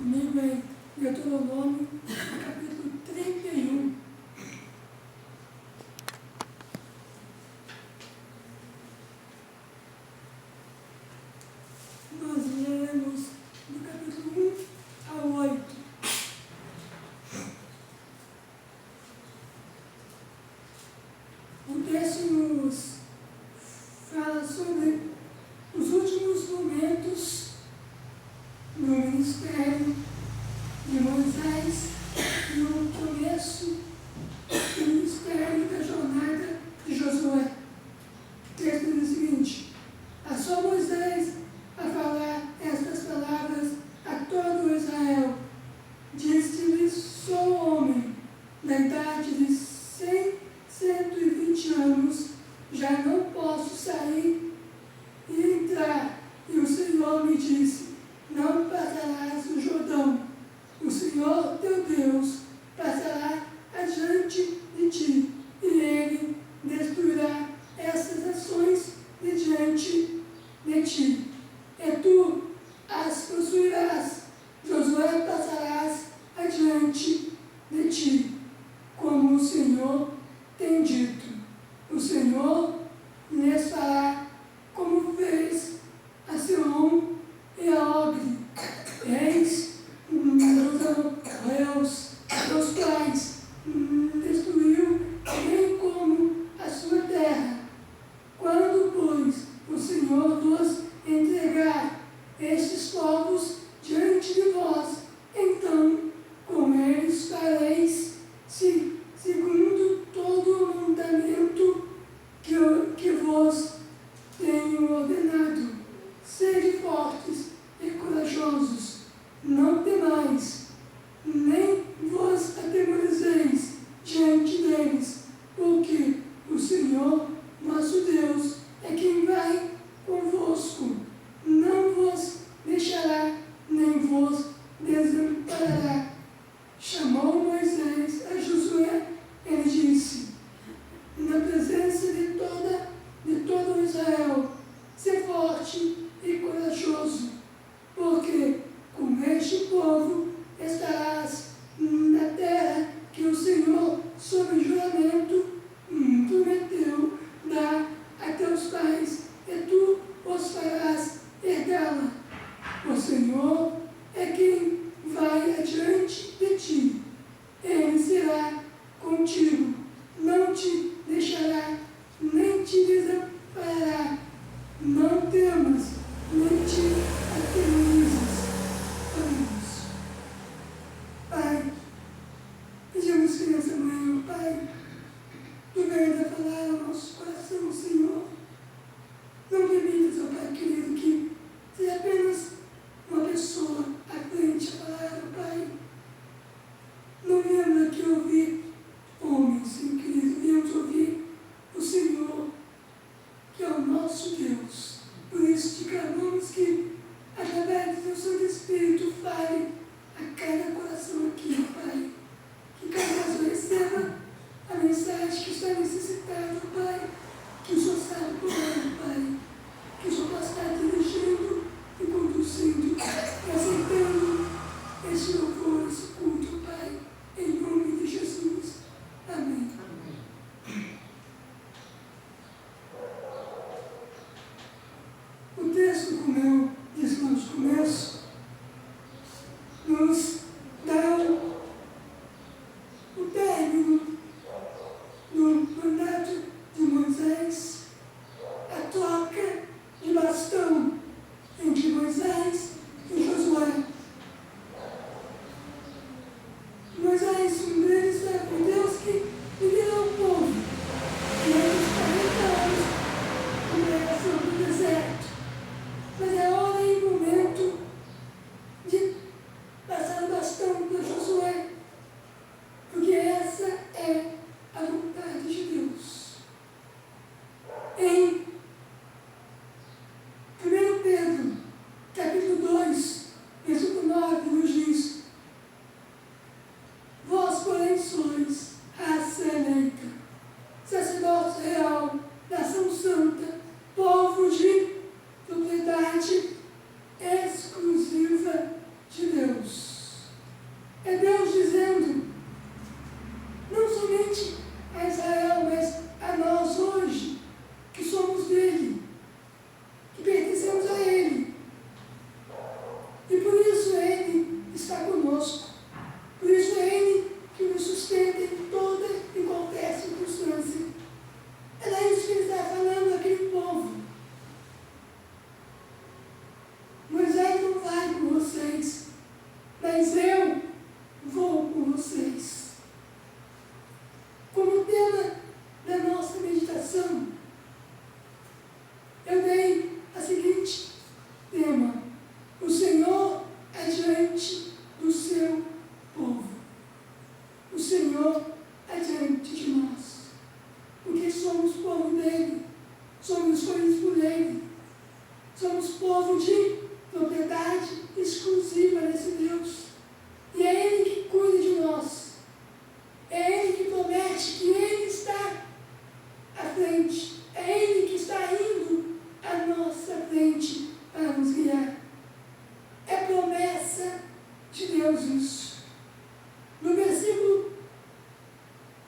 comigo em Deuteronômio, capítulo 31. Nós lemos do capítulo 1 ao 8. O texto nos fala sobre os últimos momentos no ministério de Moisés, no começo do ministério da jornada de Josué. O texto diz o seguinte: passou Moisés a falar estas palavras a todo Israel. Disse-lhes: sou homem, na idade de 120 anos, já não posso sair e entrar. E o Senhor me disse: não passarás o Jordão. O Senhor teu Deus passará adiante de ti, e ele destruirá essas nações de diante de ti. E tu as possuirás. Josué passarás adiante de ti, como o Senhor tem dito. O Senhor lhes fará como fez a Sihon e a Og, reis dos amorreus, dos quais destruiu, bem como a sua terra. Quando, pois, o Senhor vos entregar estes povos diante de vós, então com eles fareis segundo todo o mandamento que vos tenho ordenado. Sede fortes e corajosos, não temais, nem vos atemorizeis diante deles, porque o Senhor, nosso Deus, é quem vai convosco, não vos deixará, nem vos desamparará. Chamou Moisés a Josué, ele disse, na presença de todo Israel: sê forte e corajoso, porque com este povo estarás na terra que o Senhor, sob juramento, prometeu dar a teus pais, e tu os farás herdá-la. O Senhor é quem vai adiante de ti. Ele será contigo, não te deixará, nem te desamparará. Não temas, nem te atemorizes. Oremos. Pai, pedimos que nessa manhã, Pai, tu venhas a falar ao nosso coração, Senhor. Não permitas, ó Pai querido, que seja apenas uma pessoa à frente a falar, ó Pai. Não viemos aqui ouvir homens, Senhor querido, viemos ouvir o Senhor, que é o nosso Deus. Por isso te clamamos que, através do teu Santo Espírito, fale a cada coração aqui, Pai. Que cada pessoa receba a mensagem que está necessitada, Pai. Que o Senhor sabe como é, Pai. Que o Senhor possa estar dirigindo e conduzindo, e aceitando esse louvor, esse culto, Pai. Em nome de Jesus. Amém. O texto, como eu disse no começo, nos dá o término do mandato de Moisés, a troca de bastão entre Moisés e Josué. Moisés, um grande servo de Deus que liderou o povo durante os 40 anos de pregação do deserto. Mas é hora e momento de passar o bastão está conosco. Por isso é Ele que nos sustenta em toda e qualquer circunstância. Era isso que Ele está falando àquele povo. Moisés não vai com vocês, mas eu vou com vocês. Como tema da nossa meditação, eu dei a seguinte tema: o Senhor é diante do seu povo. O Senhor é diante de nós, porque somos povo dele, somos escolhidos por ele, somos povo de propriedade exclusiva desse Deus. E é Ele que cuida de nós. É Ele que promete que Ele está à frente. É Ele que está indo à nossa frente para nos guiar. É promessa de Deus isso. No versículo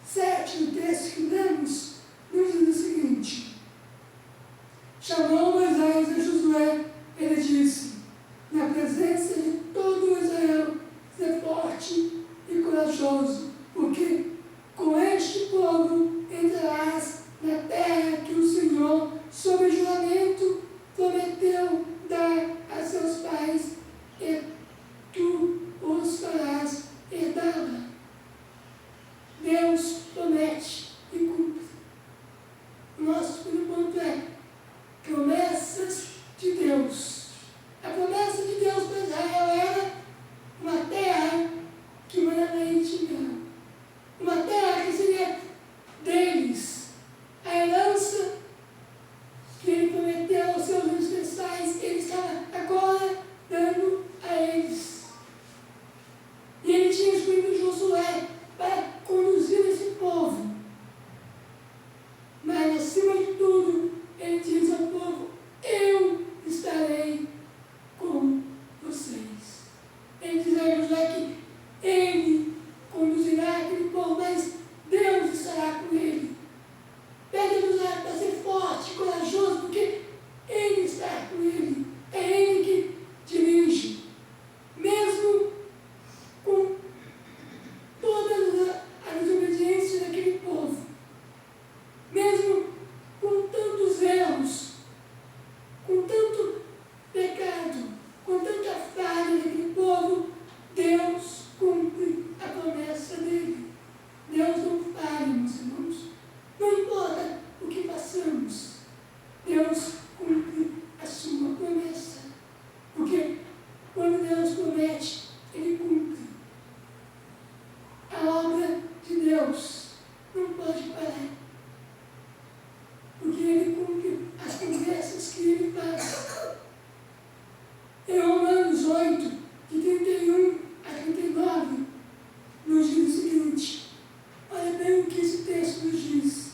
7 do texto que lemos, nos diz o seguinte: chamou Moisés a Josué, ele disse, na presença de todo o Israel, ser forte e corajoso, porque com este povo entrarás na terra que o Senhor, sob juramento, prometeu dar a seus pais, e tu os farás herdá-la. Deus promete e cumpre. O nosso primeiro ponto é promessas de Deus. A promessa de Deus para Israel era uma terra que mana leite e mel. Uma terra que seria deles. A herança que Ele prometeu aos seus ancestrais, Ele estava agora dando a eles. E Ele tinha escolhido Josué para conduzir esse povo. Mas, acima de tudo, Ele diz ao povo: eu estarei com vocês. Ele diz a Josué que Ele conduzirá aquele povo, mas Deus estará com ele. Pede a Josué para ser forte, corajoso, porque Ele está com ele. É Ele que dirige. Mesmo com toda a desobediência daquele povo, mesmo com tantos erros, com tanto pecado, com tanta falha daquele povo, Deus cumpre a promessa dele. Deus não falha, meus irmãos. Não importa o que passamos, Deus cumpre a sua promessa. Porque quando Deus promete, Ele cumpre. A obra de Deus não pode parar, porque Ele cumpre as promessas que Ele faz. Em Romanos 8, de 31 a 39, nos diz o seguinte: olha bem o que esse texto nos diz.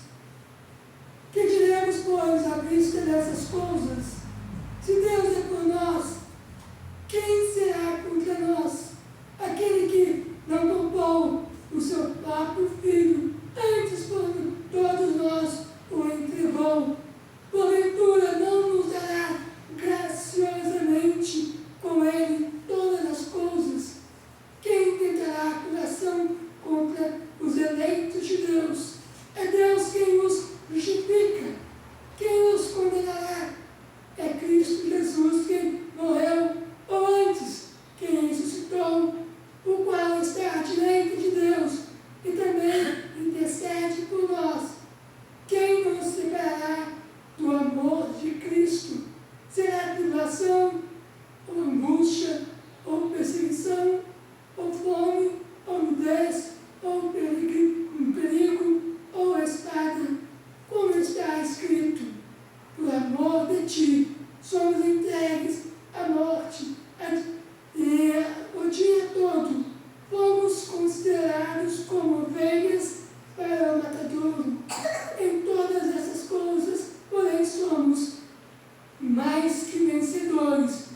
Que diremos, pois, à vista dessas coisas? Se Deus é por nós, quem será contra nós? Aquele que não poupou o seu próprio filho, antes por todos nós o entregou. Porventura não nos dará graciosamente com ele todas as coisas? Quem tentará acusação contra os eleitos de Deus? É Deus quem os justifica. Quem os condenará? É Cristo Jesus, quem morreu, ou antes, quem ressuscitou, o qual está à direita de Deus e também intercede por nós. Quem nos separará do amor de Cristo? Será tribulação, ou angústia, ou perseguição, ou fome, ou nudez, ou perigo, ou espada? Como está escrito: por amor de ti somos entregues à morte, o dia todo fomos considerados como ovelhas para o matadouro. Em todas essas coisas, porém, somos mais que vencedores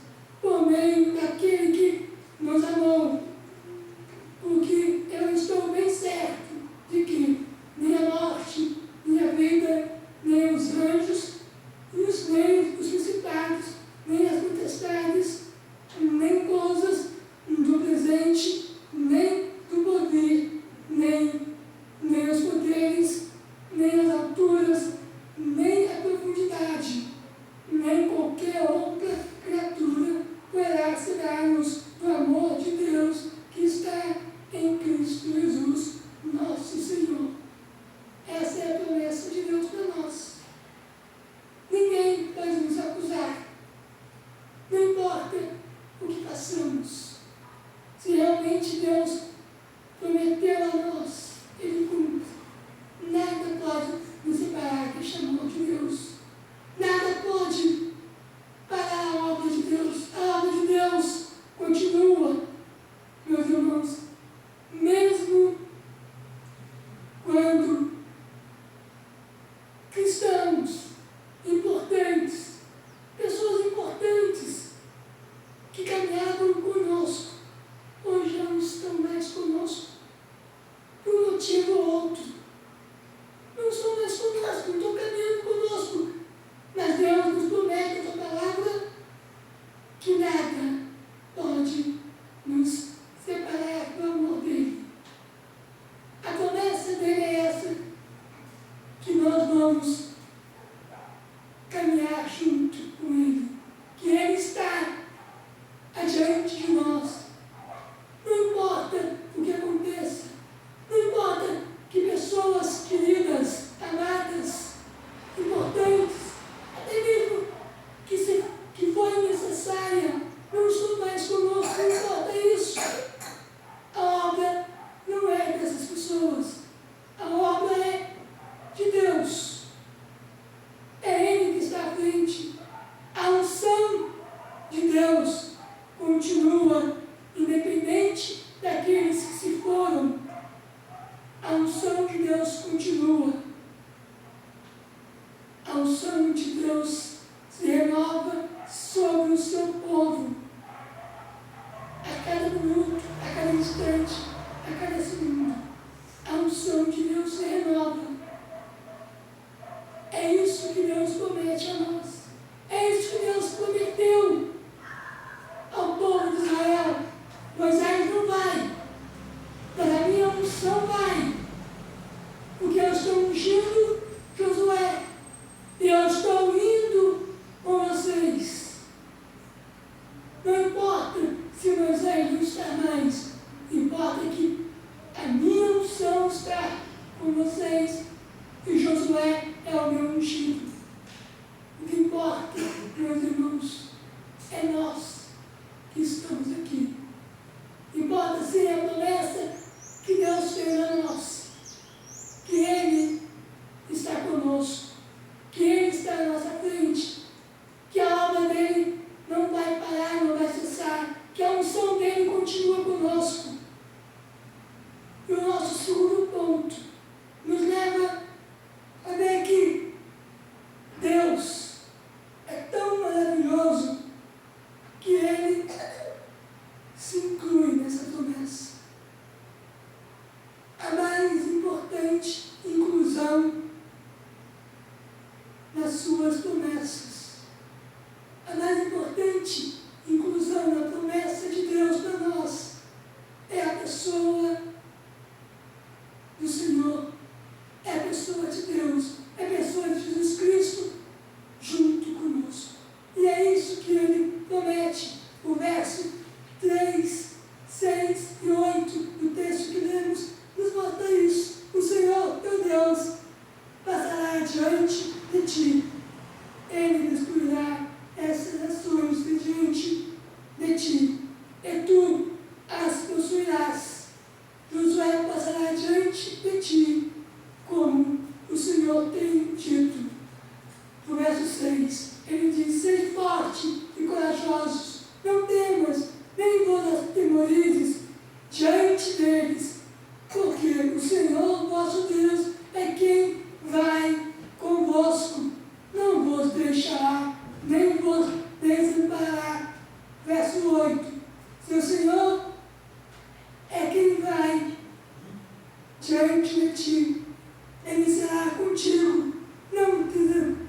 por meio daquele que nos amou. Porque eu estou bem certo de que nem a morte, nem a vida, nem os anjos, nem os principados, nem as potestades, nem coisas do presente, minuto, a cada instante, a cada segundo, a unção de Deus se renova. É isso que Deus promete a nós. É isso que Deus prometeu ao povo de Israel. Moisés não vai, mas a minha unção vai, porque eu estou ungindo Josué e eu estou indo com vocês. Não importa se Moisés não está mais, importa que a minha unção está com vocês e Josué é o meu ungido. O que importa, meus irmãos, é nós que estamos aqui. Importa sim a promessa que Deus fez a nós, que Ele está conosco, que Ele está à nossa frente, que a obra dele não vai parar, não vai cessar, que a unção dele continua conosco. E o nosso segundo ponto nos leva a ver que Deus é tão maravilhoso que Ele se inclui nessa promessa. A mais importante inclusão nas suas promessas. A mais importante inclusão na promessa de Deus para nós é a pessoa do Senhor, é a pessoa de Deus, é a pessoa de Jesus Cristo junto conosco. E é isso que Ele promete. O verso 3, 6 e 8 do texto que lemos nos mostra isso. O Senhor, teu Deus, passará adiante de ti. Ele destruirá essas nações de diante de ti, e tu as possuirás. Josué passará adiante de ti, como o Senhor tem dito. No verso 6, ele diz: sede forte e corajosos, não temas, nem vos atemorizes diante deles, porque o Senhor vosso Deus é quem vai convosco, não vos deixará, nem vos desamparará. Verso 8, seu Senhor é quem vai diante de ti, Ele será contigo, não te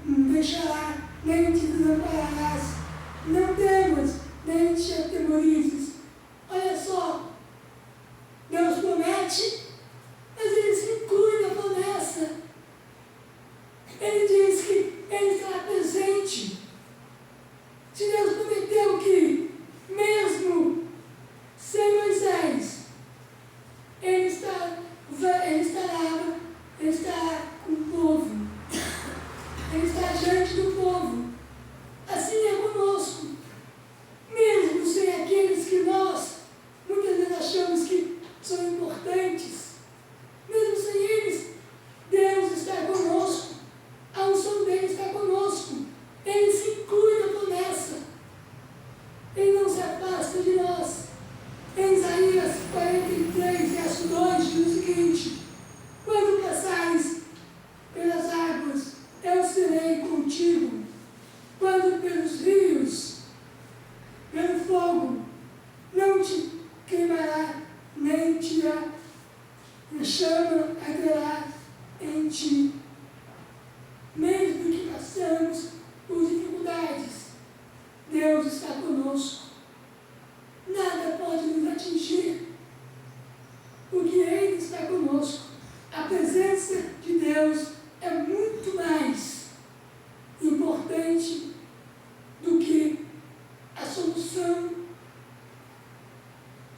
deixará, nem te desampararás. Não temas, nem te atemorizes. Olha só, Deus promete, mas Ele se inclui na promessa. Ele diz que Ele estará presente. Se Deus prometeu que, mesmo sem Moisés, Ele estará com o povo. Ele está diante do povo. Assim é conosco. Mesmo sem aqueles que nós muitas vezes achamos que são importantes, mesmo sem eles, Deus está conosco. A unção dele está conosco. Ele se inclui na promessa. Ele não se afasta de nós. Em Isaías 43, verso 2, diz o seguinte: quando passares pelas águas, eu serei contigo. Quando pelos rios, pelo fogo, não te queimará, nem te a chama arderá em ti. Mesmo que passamos por dificuldades, Deus está conosco. Nada pode nos atingir, porque Ele está conosco. A presença de Deus é muito mais importante do que a solução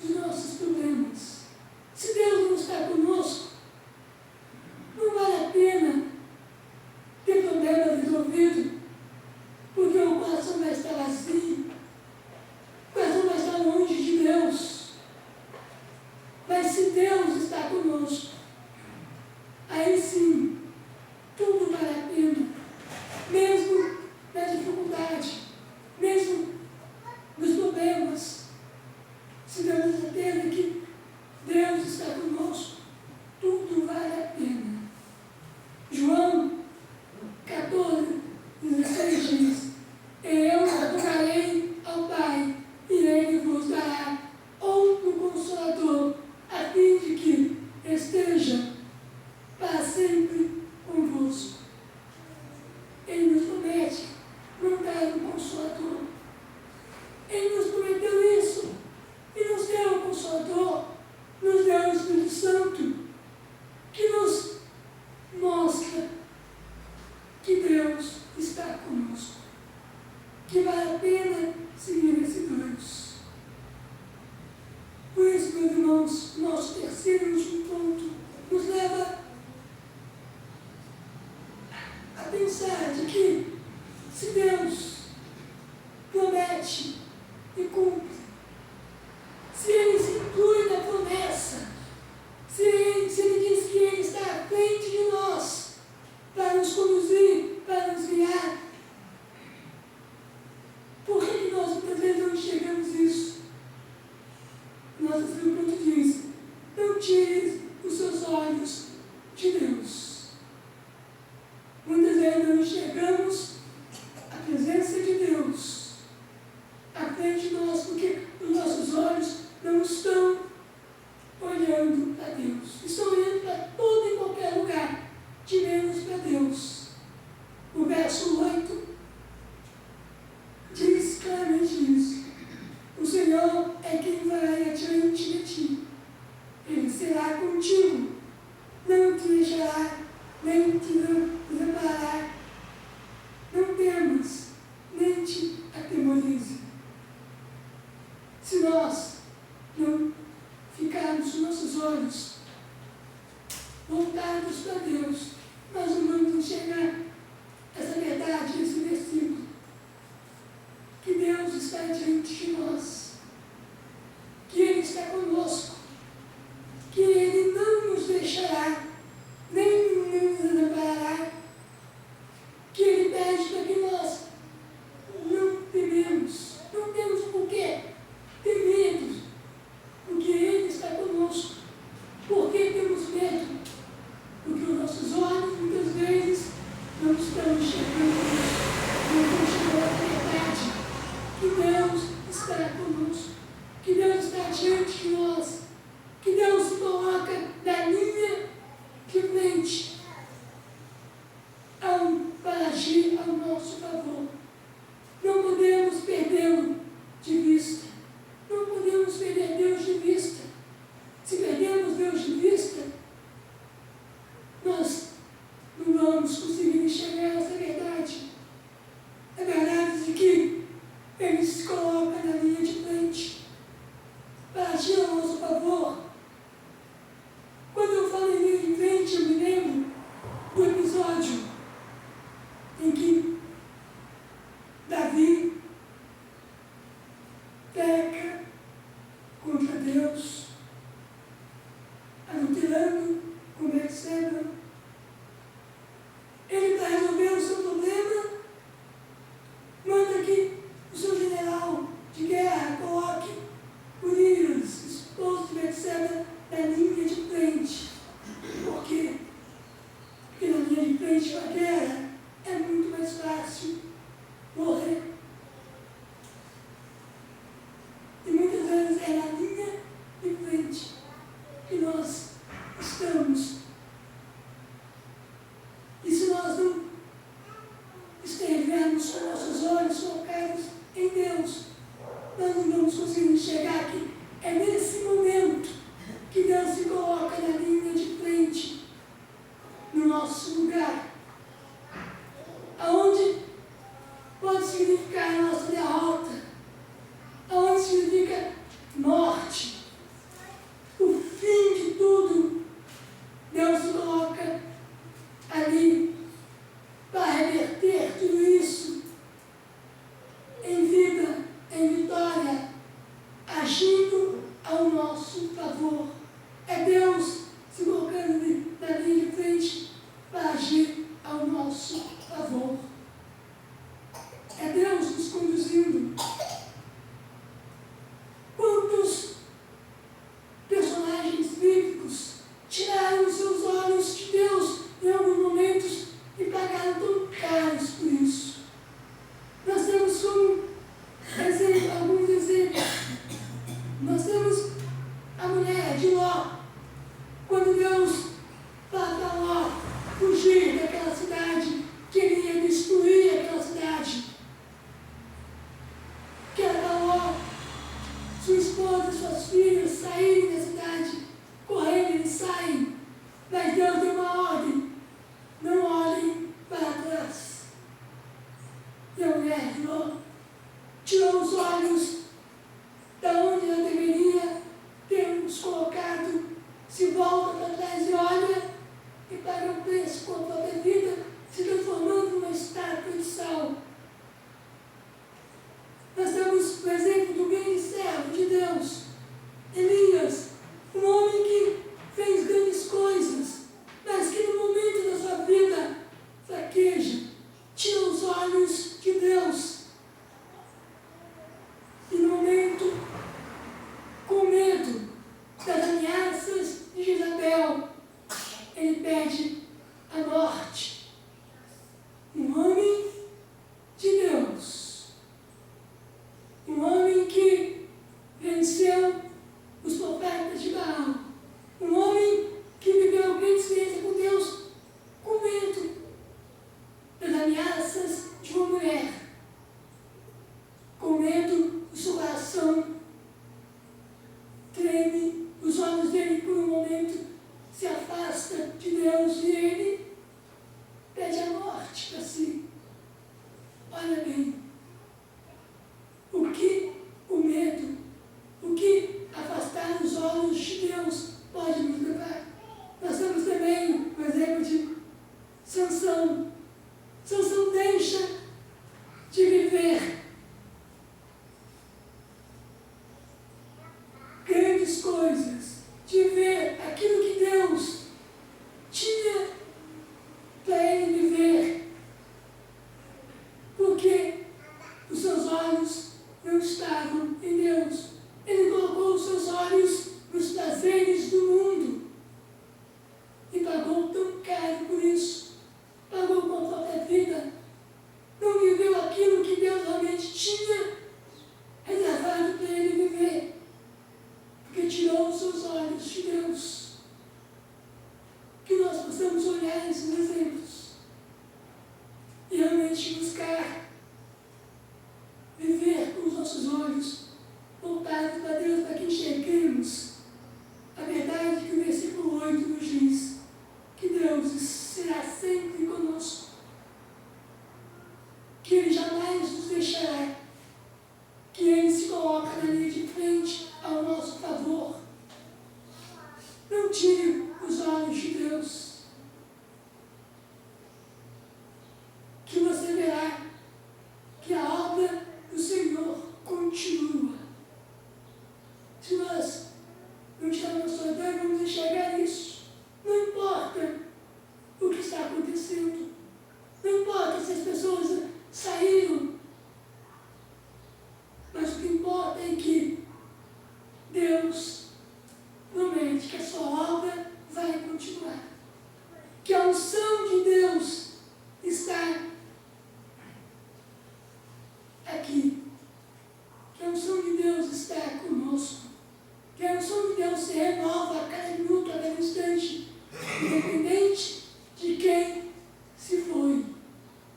dos nossos problemas. Se Deus não está conosco, não vale a pena ter problema resolvido, porque o coração vai estar vazio, o coração vai estar longe de Deus. Mas se Deus está conosco, aí sim, tudo vale a pena, mesmo na dificuldade, mesmo nos problemas. Se Deus tem certeza que Deus está conosco, tudo vale a pena. João 14, 16 diz: eu adorarei ao Pai, e Ele vos dará outro Consolador, nos deu o Espírito Santo, que nos mostra que Deus está conosco, que vale a pena seguir esse Deus. Por isso, meus irmãos, nosso terceiro e último ponto nos leva a pensar de que, se Deus promete e cumpre, se Ele se inclui na promessa, se ele diz que Ele está à frente de nós para nos conduzir, para nos guiar, por que nós muitas vezes não enxergamos isso? Nossa Senhora diz: não tire os seus olhos de Deus. Muitas vezes não enxergamos a presença de Deus à frente de nós, porque os nossos olhos não estão olhando para Deus. Estão olhando para todo e qualquer lugar, de menos para Deus. O verso 8 diz claramente isso. O Senhor é quem vai adiante de ti. Ele será contigo. Não te deixará, nem te desamparará. Não temas, nem te atemorize. Se nós não ficarmos os nossos olhos voltados para Deus, nós não vamos enxergar essa verdade, esse versículo, que Deus está diante de nós, que Ele está conosco, que Ele não nos deixará, nem nos desamparará, que Ele pede para que nós não tememos, não temos por quê ter medo, porque Ele está conosco. Por que temos medo? Porque os nossos olhos, muitas vezes, não estão enxergando isso, não estão enxergando a verdade, que Deus está conosco, que Deus está diante de nós, que Deus se coloca na linha de frente para agir ao nosso favor. Não podemos perdê-lo de vista. Não podemos perder Deus de vista. Se perdermos Deus de vista, nós não vamos conseguir enxergar essa verdade. A verdade de que Ele se coloca na linha de frente para agir ao nosso favor. Quando eu falo em linha de frente, eu me lembro do episódio em que Davi peca contra Deus, adulterando com Betseba. Ele, para resolver o seu problema, manda que o seu general de guerra coloque Urias, esposo de Betseba, na linha de frente. Por quê? Porque na linha de frente para a guerra é muito mais fácil morrer. E muitas vezes é na linha de frente que nós estamos. E se nós não estivermos com nossos olhos focados em Deus, nós não vamos conseguir enxergar que é nesse momento que Deus se coloca na linha de frente, no nosso lugar, aonde pode significar a nossa derrota, aonde significa morte, o fim de tudo. Deus se coloca ali para reverter tudo isso em vida, em vitória, agindo ao nosso favor. É Deus se colocando na linha de frente para agir ao nosso favor. É Deus nos conduzindo. Quantos personagens bíblicos tiraram seus olhos de Deus em alguns momentos e pagaram tão caros por isso? Nós temos como exemplo, alguns exemplos. Nós temos a mulher de Ló, quando Deus fala para Ló fugir daquela cidade, que ele ia destruir aquela cidade, que era para Ló, sua esposa e suas filhas saírem momento se afasta de Deus e ele pede a morte para si. Olha bem, o que o medo, o que afastar os olhos de Deus pode nos levar. Nós temos também o exemplo de Sansão. Sansão deixa de viver grandes coisas, de ver aquilo que Deus tinha para ele viver, porque os seus olhos não estavam em Deus. Ele colocou os seus olhos nos prazeres do mundo e pagou tão caro por isso. Pagou com a própria vida. Não viveu aquilo que Deus realmente tinha reservado para ele viver, porque tirou os seus olhos de Deus. Que nós possamos olhar esses exemplos e realmente buscar viver com os nossos olhos voltados para Deus, para que enxerguemos a verdade que o versículo 8 nos diz, que Deus será sempre conosco, que Ele jamais nos deixará, que Ele se coloca na linha de frente ao nosso favor. Não tire os olhos de Deus, que você verá que a obra do Senhor continua. Se nós não tirarmos nosso olhar, vamos enxergar isso. Não importa o que está acontecendo, não importa se as pessoas saíram, mas o que importa é que Deus promete que a sua obra vai continuar, que a unção de Deus está aqui, que a unção de Deus está conosco, que a unção de Deus se renova a cada minuto, a cada instante, independente de quem se foi.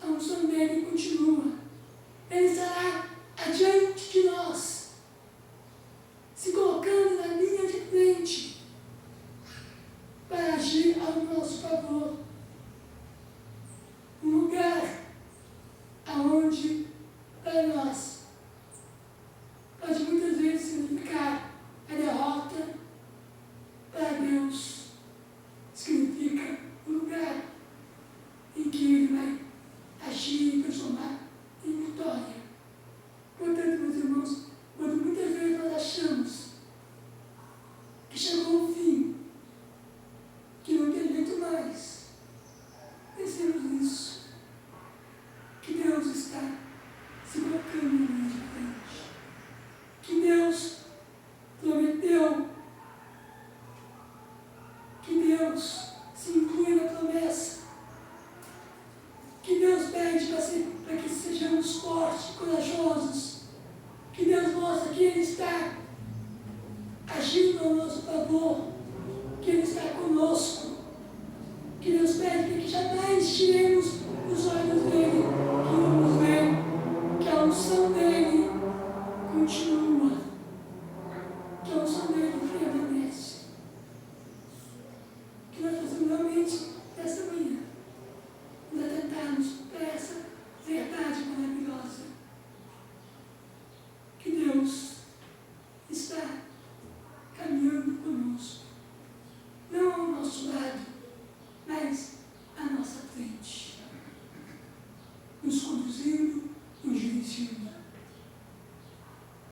A unção dele continua. Ele estará adiante de nós, se colocando na linha de frente para agir ao nosso favor. Um lugar aonde, para nós, pode muitas vezes significar a derrota, para Deus significa o lugar em que Ele vai agir e transformar em vitória. Portanto, meus irmãos, quando muitas vezes nós achamos que chegou o fim, que não tem jeito mais, pensemos nisso, que Deus está se colocando na linha de frente, que Deus prometeu, que Deus se inclui na promessa, que Deus pede para que sejamos fortes, corajosos, que Deus mostra que Ele está agindo ao nosso favor, que Ele está conosco, que Deus pede para que jamais tiremos os olhos dEle, que vamos ver que a unção dEle continua, que a unção dEle permanece. Que nós possamos realmente, nessa manhã, nos atentarmos para essa verdade maravilhosa, que Deus está caminhando conosco.